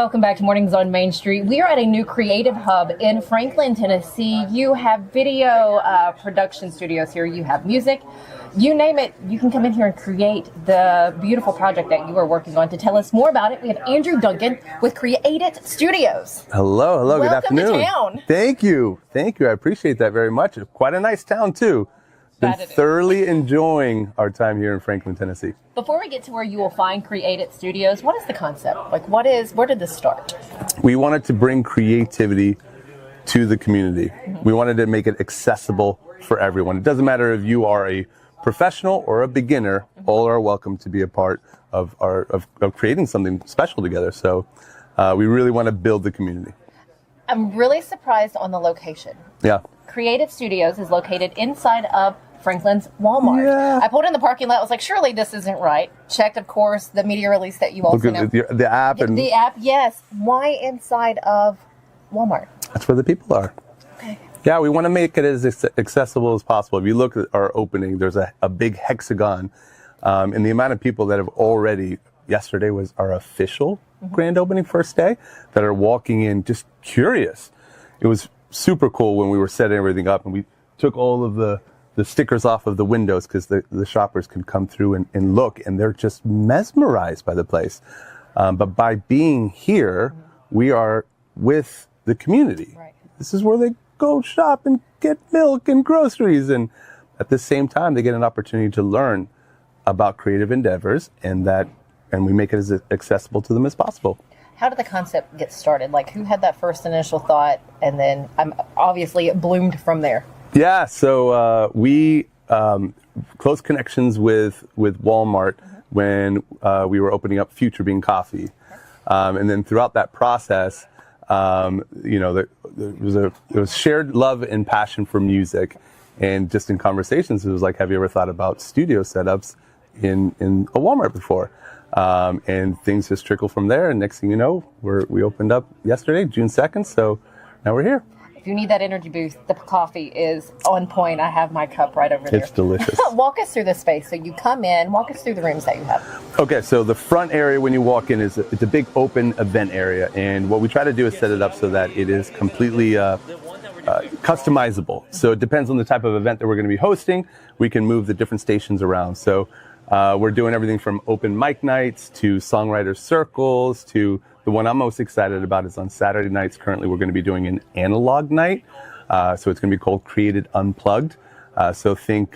Welcome back to Mornings on Main Street. We are at a new creative hub in Franklin, Tennessee. You have video production studios here. You have music. You name it, you can come in here and create the beautiful project that you are working on. To tell us more about it, we have Andrew Duncan with Create It Studios. Hello, Welcome good afternoon. To town. Thank you. I appreciate that very much. It's quite a nice town, too. Been thoroughly enjoying our time here in Franklin, Tennessee. Before we get to where you will find Create It Studios, what is the concept? Where did this start? We wanted to bring creativity to the community. Mm-hmm. We wanted to make it accessible for everyone. It doesn't matter if you are a professional or a beginner, all are welcome to be a part of creating something special together. So we really want to build the community. I'm really surprised on the location. Yeah. Creative Studios is located inside of Franklin's Walmart. Yeah. I pulled in the parking lot. I was like, surely this isn't right. Checked, of course, the media release that you also know. The app. The app, yes. Why inside of Walmart? That's where the people are. Okay. Yeah, we want to make it as accessible as possible. If you look at our opening, there's a big hexagon. And the amount of people that have already, yesterday was our official grand opening first day, that are walking in just curious. It was super cool when we were setting everything up and we took all of the stickers off of the windows because the shoppers can come through and look, and they're just mesmerized by the place. But by being here, we are with the community. Right. This is where they go shop and get milk and groceries, and at the same time they get an opportunity to learn about creative endeavors, and we make it as accessible to them as possible. How did the concept get started? Like, who had that first initial thought, and then obviously it bloomed from there? Yeah, so we close connections with Walmart when we were opening up Future Bean Coffee, and then throughout that process, there was shared love and passion for music, and just in conversations, it was like, have you ever thought about studio setups in a Walmart before? And things just trickle from there, and next thing you know, we opened up yesterday, June 2nd, so now we're here. If you need that energy boost, the coffee is on point. I have my cup right over there. It's delicious. Walk us through the space. So you come in, walk us through the rooms that you have. Okay, so the front area when you walk in it's a big open event area, and what we try to do is set it up so that it is completely customizable. So it depends on the type of event that we're going to be hosting. We can move the different stations around. So we're doing everything from open mic nights to songwriter circles to the one I'm most excited about is on Saturday nights. Currently, we're going to be doing an analog night. So it's going to be called Created Unplugged. So think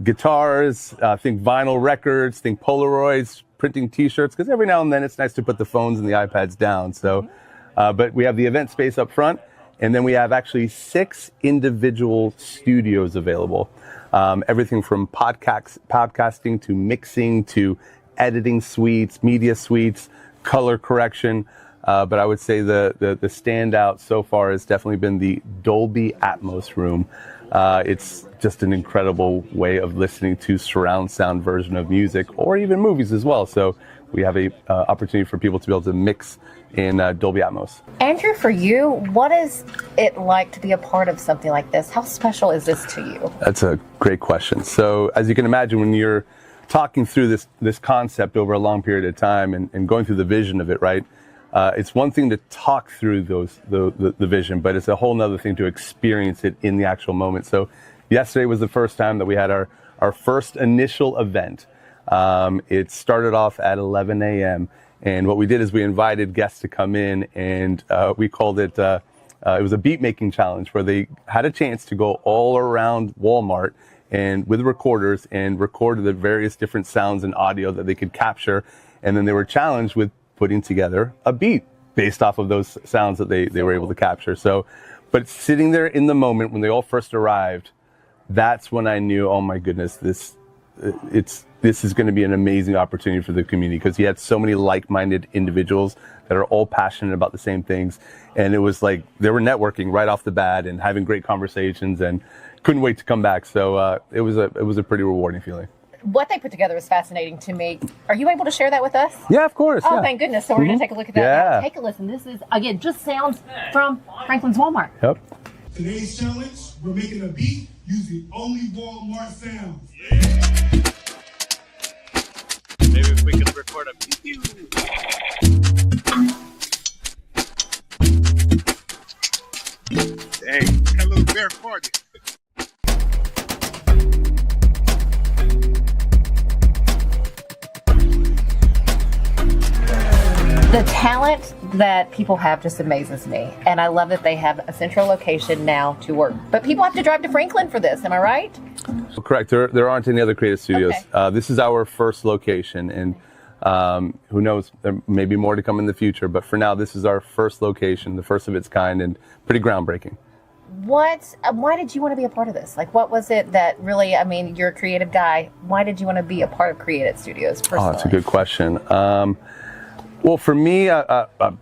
guitars, think vinyl records, think Polaroids, printing T-shirts, because every now and then it's nice to put the phones and the iPads down. So, but we have the event space up front, and then we have actually 6 individual studios available. Everything from podcasting to mixing to editing suites, media suites, color correction, but I would say the standout so far has definitely been the Dolby Atmos room. It's just an incredible way of listening to surround sound version of music or even movies as well. So we have a opportunity for people to be able to mix in Dolby Atmos. Andrew, for you, what is it like to be a part of something like this? How special is this to you? That's a great question. So as you can imagine, when you're talking through this concept over a long period of time and going through the vision of it, right? It's one thing to talk through the vision, but it's a whole nother thing to experience it in the actual moment. So yesterday was the first time that we had our first initial event. It started off at 11 a.m. And what we did is we invited guests to come in, and we called it, it was a beat making challenge where they had a chance to go all around Walmart and with recorders and record the various different sounds and audio that they could capture. And then they were challenged with putting together a beat based off of those sounds that they were able to capture. So, but sitting there in the moment when they all first arrived, that's when I knew, oh my goodness, this is going to be an amazing opportunity for the community, because you had so many like-minded individuals that are all passionate about the same things. And it was like they were networking right off the bat and having great conversations, and couldn't wait to come back. So it was a pretty rewarding feeling. What they put together is fascinating to me. Are you able to share that with us? Yeah, of course. Oh, yeah. Thank goodness. So we're going to take a look at that. Yeah. Take a listen. This is, again, just sounds from Franklin's Walmart. Yep. Today's challenge, we're making a beat using only Walmart sounds. Yeah. Maybe if we could record a pew. Hey, hello bear party. The talent that people have just amazes me. And I love that they have a central location now to work. But people have to drive to Franklin for this, am I right? Correct. There aren't any other creative studios. Okay. This is our first location, and who knows, there may be more to come in the future. But for now, this is our first location, the first of its kind, and pretty groundbreaking. Why did you want to be a part of this? Like, what was it that really, I mean, you're a creative guy. Why did you want to be a part of Creative Studios personally? Oh, that's a good question. Well, for me, I'm a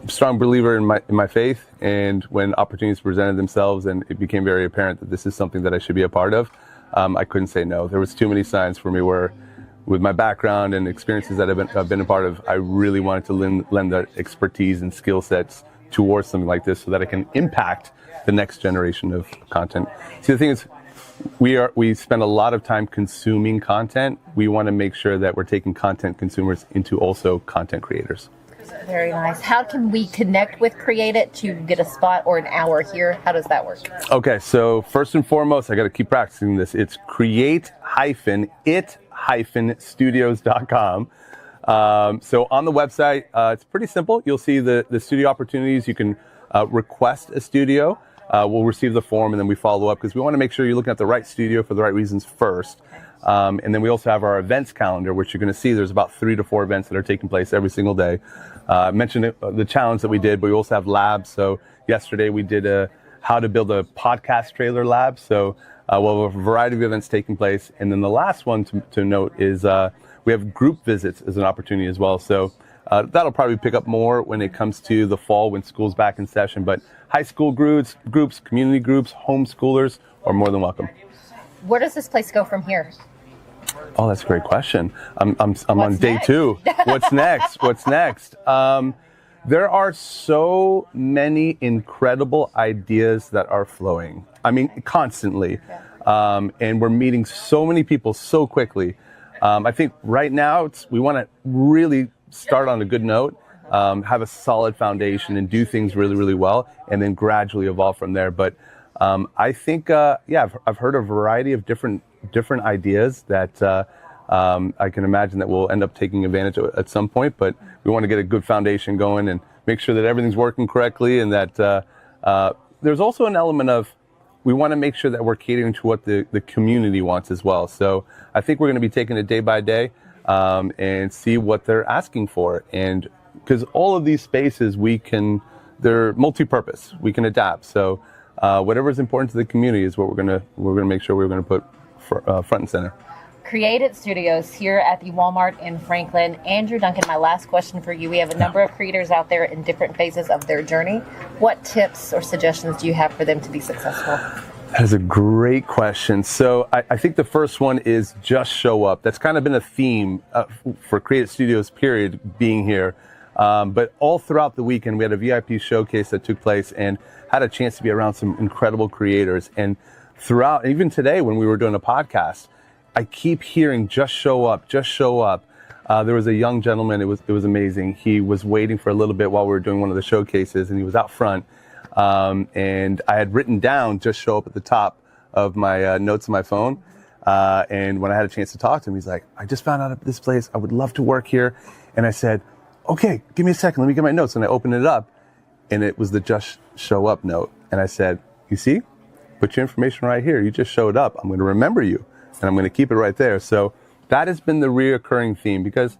strong believer in my faith, and when opportunities presented themselves and it became very apparent that this is something that I should be a part of, I couldn't say no. There was too many signs for me where, with my background and experiences that I've been a part of, I really wanted to lend that expertise and skill sets towards something like this so that I can impact the next generation of content. See, the thing is, we spend a lot of time consuming content. We want to make sure that we're taking content consumers into also content creators. Very nice. How can we connect with Create It to get a spot or an hour here? How does that work? Okay, so first and foremost, I got to keep practicing this. It's create-it-studios.com. So on the website, it's pretty simple. You'll see the studio opportunities. You can request a studio. We'll receive the form, and then we follow up because we want to make sure you're looking at the right studio for the right reasons first. And then we also have our events calendar, which you're going to see there's about 3 to 4 events that are taking place every single day. I mentioned the challenge that we did, but we also have labs. So yesterday we did a how to build a podcast trailer lab. So we'll have a variety of events taking place. And then the last one to note is we have group visits as an opportunity as well. So that'll probably pick up more when it comes to the fall when school's back in session. But high school groups, community groups, homeschoolers are more than welcome. Where does this place go from here? Oh, that's a great question. I'm on day 2. What's next? What's next? There are so many incredible ideas that are flowing. I mean, constantly. And we're meeting so many people so quickly. I think right now we want to really start on a good note, have a solid foundation and do things really, really well, and then gradually evolve from there. But I think, I've heard a variety of different ideas that I can imagine that we'll end up taking advantage of at some point, but we want to get a good foundation going and make sure that everything's working correctly, and that there's also an element of we want to make sure that we're catering to what the community wants as well. So I think we're going to be taking it day by day and see what they're asking for. And because all of these spaces, they're multi-purpose. We can adapt. So whatever is important to the community is what we're gonna make sure we're gonna put front and center. Create It Studios here at the Walmart in Franklin. Andrew, Duncan, my last question for you. We have a number of creators out there in different phases of their journey. What tips or suggestions do you have for them to be successful? That is a great question. So I think the first one is just show up. That's kind of been a theme for Create It Studios, period, being here. But all throughout the weekend, we had a VIP showcase that took place and had a chance to be around some incredible creators. And throughout, even today when we were doing a podcast, I keep hearing just show up, just show up. There was a young gentleman, it was amazing. He was waiting for a little bit while we were doing one of the showcases, and he was out front. And I had written down just show up at the top of my notes on my phone. And when I had a chance to talk to him, he's like, I just found out of this place. I would love to work here. And I said, okay, give me a second. Let me get my notes. And I opened it up, and it was the just show up note. And I said, you see, put your information right here. You just showed up. I'm going to remember you, and I'm going to keep it right there. So that has been the reoccurring theme, because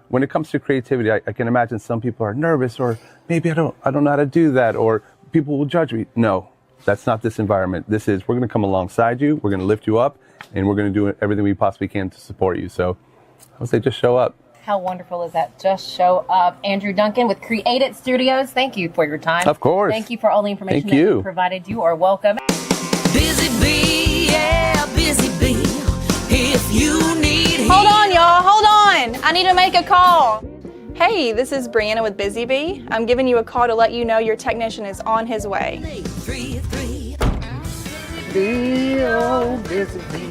when it comes to creativity, I can imagine some people are nervous, or maybe I don't know how to do that, or people will judge me. No, that's not this environment. We're going to come alongside you. We're going to lift you up, and we're going to do everything we possibly can to support you. So I would say just show up. How wonderful is that? Just show up. Andrew Duncan with Create It Studios. Thank you for your time. Of course. Thank you for all the information that you provided. You are welcome. Busy bee, yeah, busy bee. If you need Hold on, y'all. Hold on. I need to make a call. Hey, this is Brianna with Busy Bee. I'm giving you a call to let you know your technician is on his way. 333. Busy bee.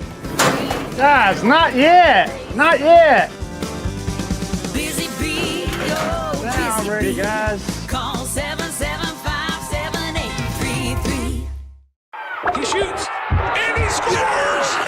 Guys, not yet. Not yet. Busy bee, oh, Now I'm busy ready, bee. guys. Call 775-7833. shoots, and he scores!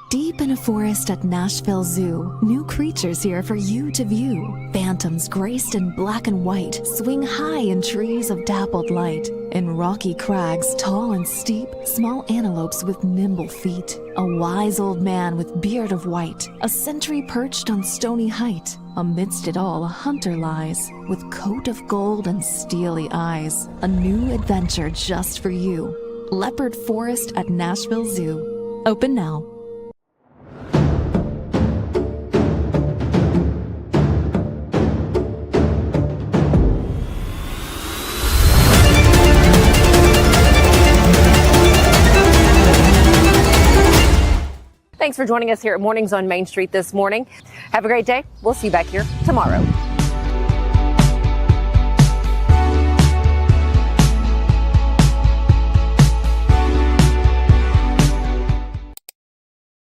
Deep in a forest at Nashville Zoo, new creatures here for you to view. Phantoms graced in black and white swing high in trees of dappled light. In rocky crags, tall and steep, small antelopes with nimble feet. A wise old man with beard of white, a sentry perched on stony height. Amidst it all, a hunter lies, with coat of gold and steely eyes. A new adventure just for you. Leopard Forest at Nashville Zoo. Open now. Thanks for joining us here at Mornings on Main Street this morning. Have a great day. We'll see you back here tomorrow.